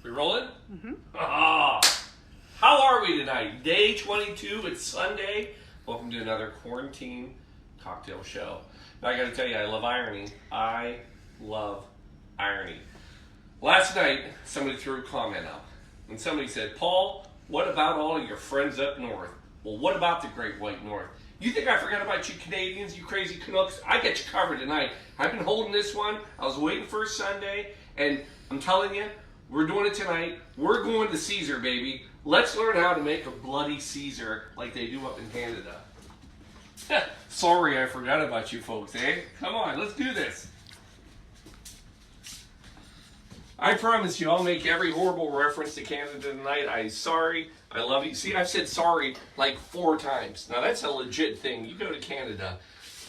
We rolling? Mm-hmm. Ah, how are we tonight? Day 22. It's Sunday. Welcome to another quarantine cocktail show. Now I got to tell you, I love irony. I love irony. Last night, somebody threw a comment up, and somebody said, "Paul, what about all of your friends up north?" Well, what about the Great White North? You think I forgot about you Canadians, you crazy Canucks? I get you covered tonight. I've been holding this one. I was waiting for a Sunday, and I'm telling you, we're doing it tonight. We're going to Caesar, baby. Let's learn how to make a bloody Caesar like they do up in Canada. Sorry, I forgot about you folks, eh? Come on, let's do this. I promise you, I'll make every horrible reference to Canada tonight. I'm sorry. I love you. See, I've said sorry like 4 times. Now, that's a legit thing. You go to Canada,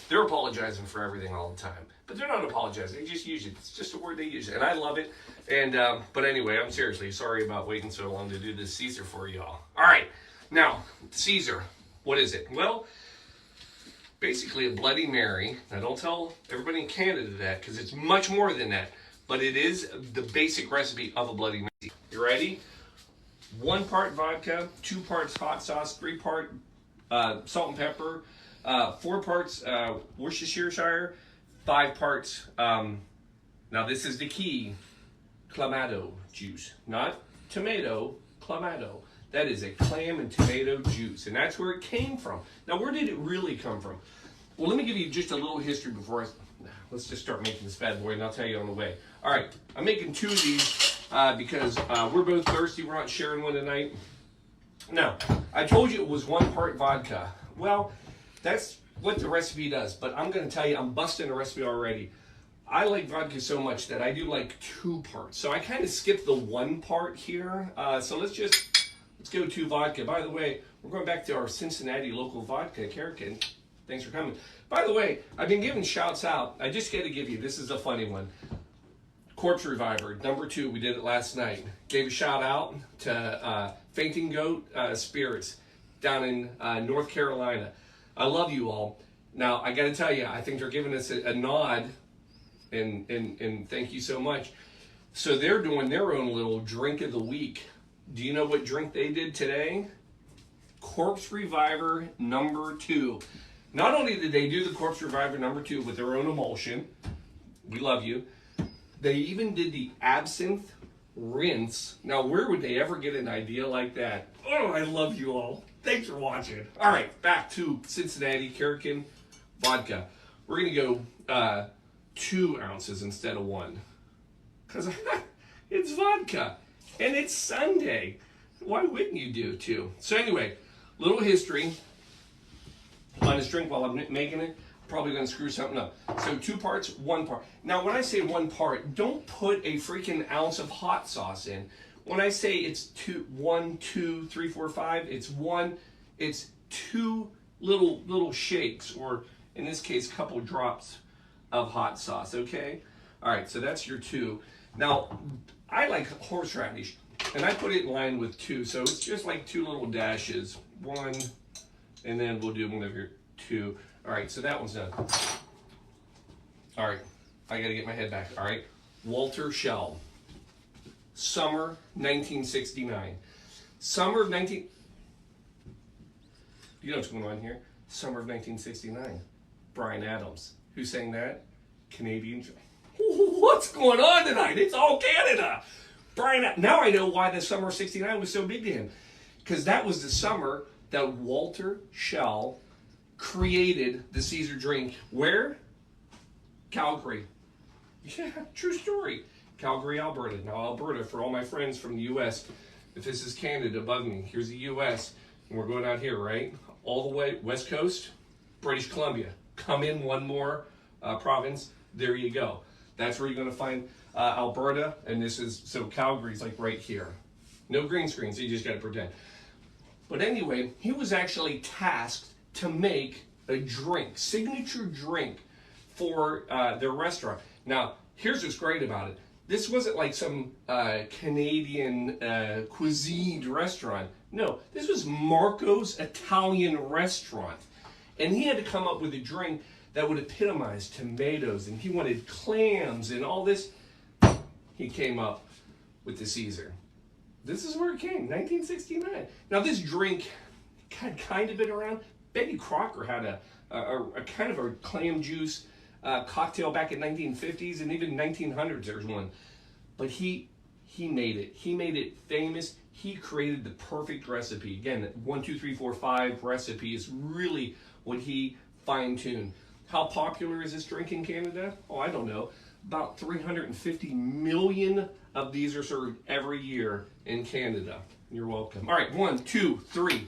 they're apologizing for everything all the time. But they're not apologizing. They just use it. It's just a word they use. And I love it. And but anyway, I'm seriously sorry about waiting so long to do this Caesar for y'all. All right. Now, Caesar. What is it? Well, basically a Bloody Mary. Now, don't tell everybody in Canada that because it's much more than that. But it is the basic recipe of a Bloody Mary. You ready? 1 part vodka, 2 parts hot sauce, 3 part salt and pepper, 4 parts Worcestershire, 5 parts, now this is the key, Clamato juice. Not tomato, Clamato. That is a clam and tomato juice, and that's where it came from. Now, where did it really come from? Well, let me give you just a little history before let's just start making this bad boy, and I'll tell you on the way. All right, I'm making 2 of these because we're both thirsty. We're not sharing one tonight. Now, I told you it was 1 part vodka. Well, that's what the recipe does, but I'm going to tell you, I'm busting the recipe already. I like vodka so much that I do like 2 parts. So I kind of skipped the 1 part here. So let's go 2 vodka. By the way, we're going back to our Cincinnati local vodka, Kerrigan. Thanks for coming. By the way, I've been giving shouts out. I just got to give you, this is a funny one. Corpse Reviver, number 2, we did it last night. Gave a shout out to Fainting Goat Spirits down in North Carolina. I love you all. Now, I got to tell you, I think they're giving us a nod, and thank you so much. So they're doing their own little drink of the week. Do you know what drink they did today? Corpse Reviver number 2. Not only did they do the Corpse Reviver number 2 with their own emulsion, we love you, they even did the absinthe rinse. Now, where would they ever get an idea like that? Oh, I love you all. Thanks for watching. All right, back to Cincinnati Kerrigan vodka. We're going to go 2 ounces instead of 1. Because it's vodka. And it's Sunday. Why wouldn't you do 2? So anyway, little history on this drink while I'm making it. Probably going to screw something up. So 2 parts, 1 part. Now, when I say 1 part, don't put a freaking ounce of hot sauce in. When I say it's 1, 2, 3, 4, 5, it's 2 little shakes, or in this case, a couple drops of hot sauce, okay? All right, so that's your 2. Now, I like horseradish, and I put it in line with 2, so it's just like 2 little dashes. 1, and then we'll do one of your 2. All right, so that one's done. All right, I got to get my head back. All right, Walter Schell, summer 1969. Summer of 19... You know what's going on here? Summer of 1969. Bryan Adams. Who sang that? Canadian. What's going on tonight? It's all Canada. Now I know why the summer of 69 was so big to him. Because that was the summer that Walter Schell created the Caesar drink. Where? Calgary. Yeah, true story. Calgary, Alberta. Now, Alberta, for all my friends from the U.S., if this is Canada above me, here's the U.S., and we're going out here, right? All the way, West Coast, British Columbia. Come in 1 more province, there you go. That's where you're going to find Alberta, and this is, so Calgary's like right here. No green screen, so you just got to pretend. But anyway, he was actually tasked to make a drink, signature drink for their restaurant. Now, here's what's great about it. This wasn't like some Canadian cuisine restaurant. No, this was Marco's Italian restaurant. And he had to come up with a drink that would epitomize tomatoes, and he wanted clams and all this. He came up with the Caesar. This is where it came, 1969. Now this drink had kind of been around. Betty Crocker had a kind of a clam juice cocktail back in 1950s, and even 1900s there's one. But he made it. He made it famous. He created the perfect recipe. Again, 1, 2, 3, 4, 5 recipe is really what he fine-tuned. How popular is this drink in Canada? Oh, I don't know. About 350 million of these are served every year in Canada. You're welcome. All right, 1, 2, 3.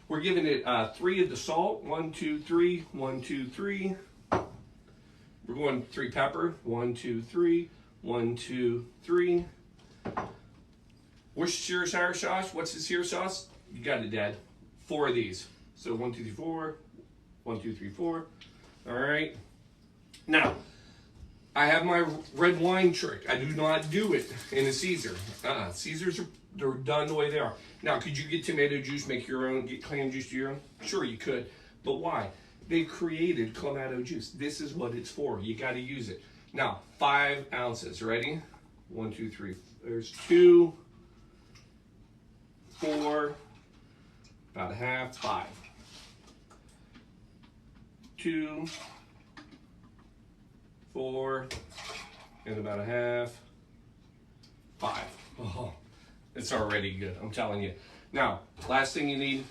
We're giving it 3 of the salt. 1, 2, 3. 1, 2, 3. We're going 3 pepper. 1, 2, 3. 1, 2, 3. Worcestershire sauce. What's this here sauce? You got it, Dad. 4 of these. So 1, 2, 3, 4. 1, 2, 3, 4. All right. Now, I have my red wine trick. I do not do it in a Caesar. Caesars they're done the way they are. Now, could you get tomato juice, make your own, get clam juice to your own? Sure, you could. But why? They created Clamato juice. This is what it's for. You got to use it. Now, 5 ounces. Ready? 1, 2, 3. There's 2, 4, about a half, 5. 2, 4, and about a half, 5. Oh, it's already good, I'm telling you. Now, last thing you need,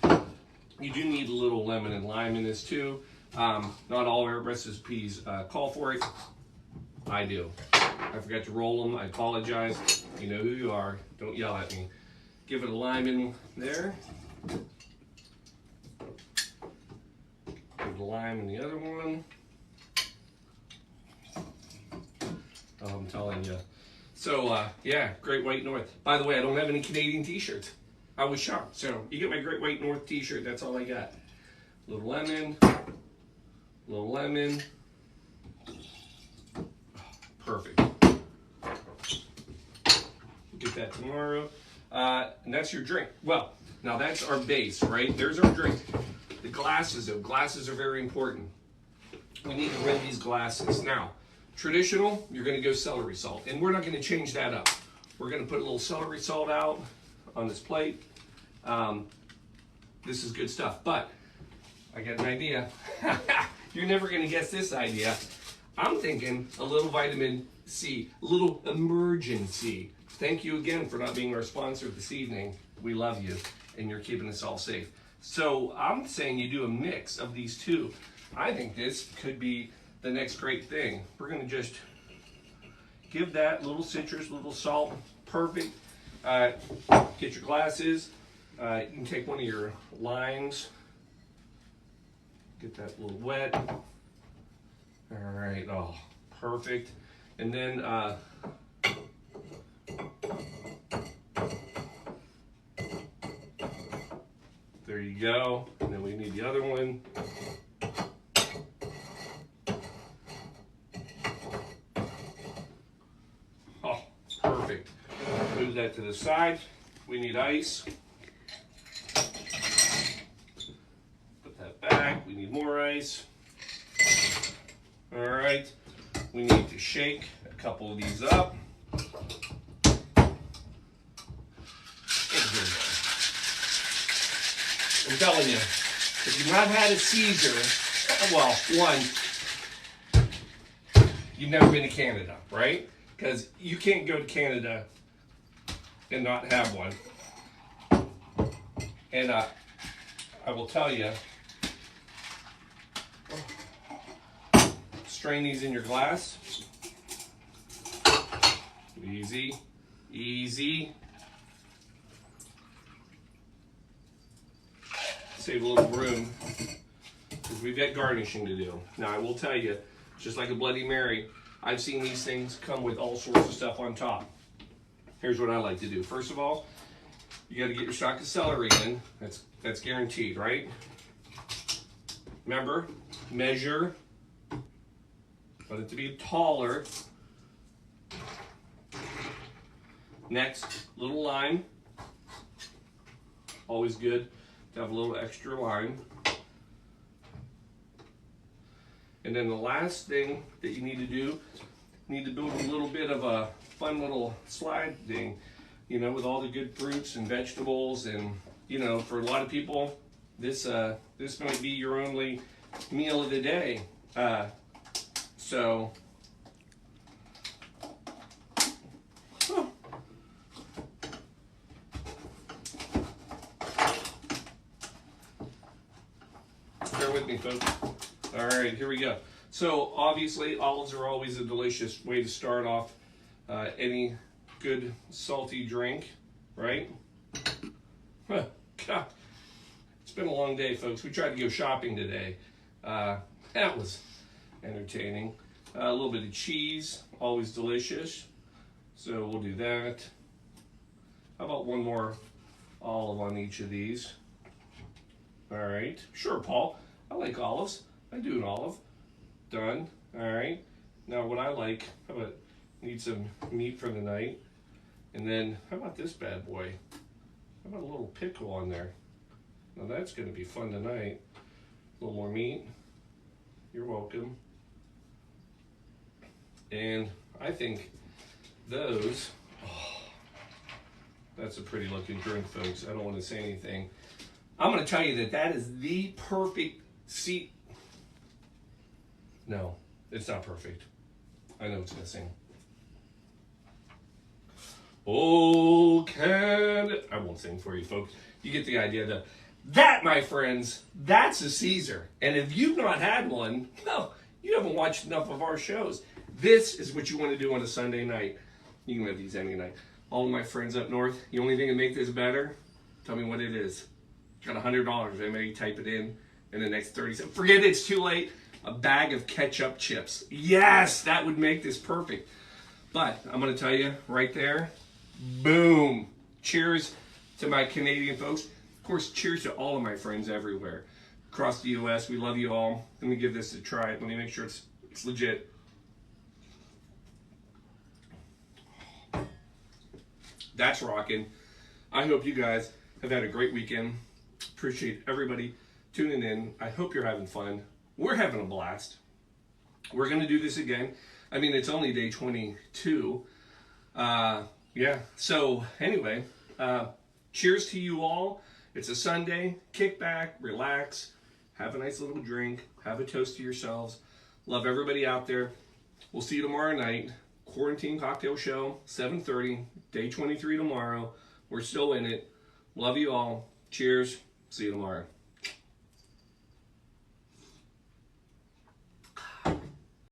you do need a little lemon and lime in this too. Not all our recipes call for it. I do. I forgot to roll them, I apologize. You know who you are, don't yell at me. Give it a lime in there. Give it a lime in the other one. Oh, I'm telling you. So, yeah, Great White North. By the way, I don't have any Canadian t-shirts. I was shocked. So, you get my Great White North t-shirt, that's all I got. Little lemon. Little lemon. Perfect. Get that tomorrow. And that's your drink. Well, now that's our base, right? There's our drink. The glasses, though. Glasses are very important. We need to rinse these glasses. Now, traditional, you're going to go celery salt. And we're not going to change that up. We're going to put a little celery salt out on this plate. This is good stuff. But I got an idea. You're never going to guess this idea. I'm thinking a little vitamin C, a little emergency. Thank you again for not being our sponsor this evening. We love you, and you're keeping us all safe. So I'm saying you do a mix of these two. I think this could be the next great thing. We're gonna just give that little citrus, little salt, perfect. Get your glasses. You can take one of your limes. Get that a little wet. All right, oh, perfect. And then, there you go. And then we need the other one. Oh, perfect. Move that to the side. We need ice. Put that back. We need more ice. All right. We need to shake a couple of these up. I'm telling you, if you've not had a Caesar, well, one, you've never been to Canada, right? Because you can't go to Canada and not have one. And I will tell you, strain these in your glass. Easy, easy. Save a little room because we've got garnishing to do. Now I will tell you, just like a Bloody Mary, I've seen these things come with all sorts of stuff on top. Here's what I like to do. First of all, you got to get your stalk of celery in. That's guaranteed, right? Remember, measure. Want it to be taller. Next, little lime. Always good to have a little extra lime. And then the last thing that you need to do, you need to build a little bit of a fun little slide thing. you know, with all the good fruits and vegetables, and you know, for a lot of people, this might be your only meal of the day. So. Bear with me, folks. All right, here we go. So obviously, olives are always a delicious way to start off any good salty drink, right? Huh, God, it's been a long day, folks. We tried to go shopping today. That was entertaining. A little bit of cheese, always delicious. So we'll do that. How about one more olive on each of these? All right, sure, Paul. I like olives. I do an olive. Done. All right. Now what I like, how about, need some meat for the night. And then how about this bad boy? How about a little pickle on there? Now that's going to be fun tonight. A little more meat. You're welcome. And I think those, oh, that's a pretty looking drink, folks. I don't want to say anything. I'm going to tell you that that is the perfect seat. No, it's not perfect. I know it's missing. Oh, I won't sing for you, folks. You get the idea, though. That, my friends, that's a Caesar. And if you've not had one, well, you haven't watched enough of our shows. This is what you want to do on a Sunday night. You can have these any night. All of my friends up north, the only thing to make this better, tell me what it is. Got $100. Anybody type it in the next 30 seconds. Forget it's too late. A bag of ketchup chips. Yes, that would make this perfect. But I'm going to tell you right there, boom. Cheers to my Canadian folks. Of course, cheers to all of my friends everywhere across the U.S. We love you all. Let me give this a try. Let me make sure it's legit. That's rocking. I hope you guys have had a great weekend. Appreciate everybody tuning in. I hope you're having fun. We're having a blast. We're going to do this again. I mean, it's only day 22. Yeah. So anyway, cheers to you all. It's a Sunday. Kick back, relax, have a nice little drink, have a toast to yourselves. Love everybody out there. We'll see you tomorrow night. Quarantine Cocktail Show, 7:30, day 23 tomorrow. We're still in it. Love you all. Cheers. See you tomorrow.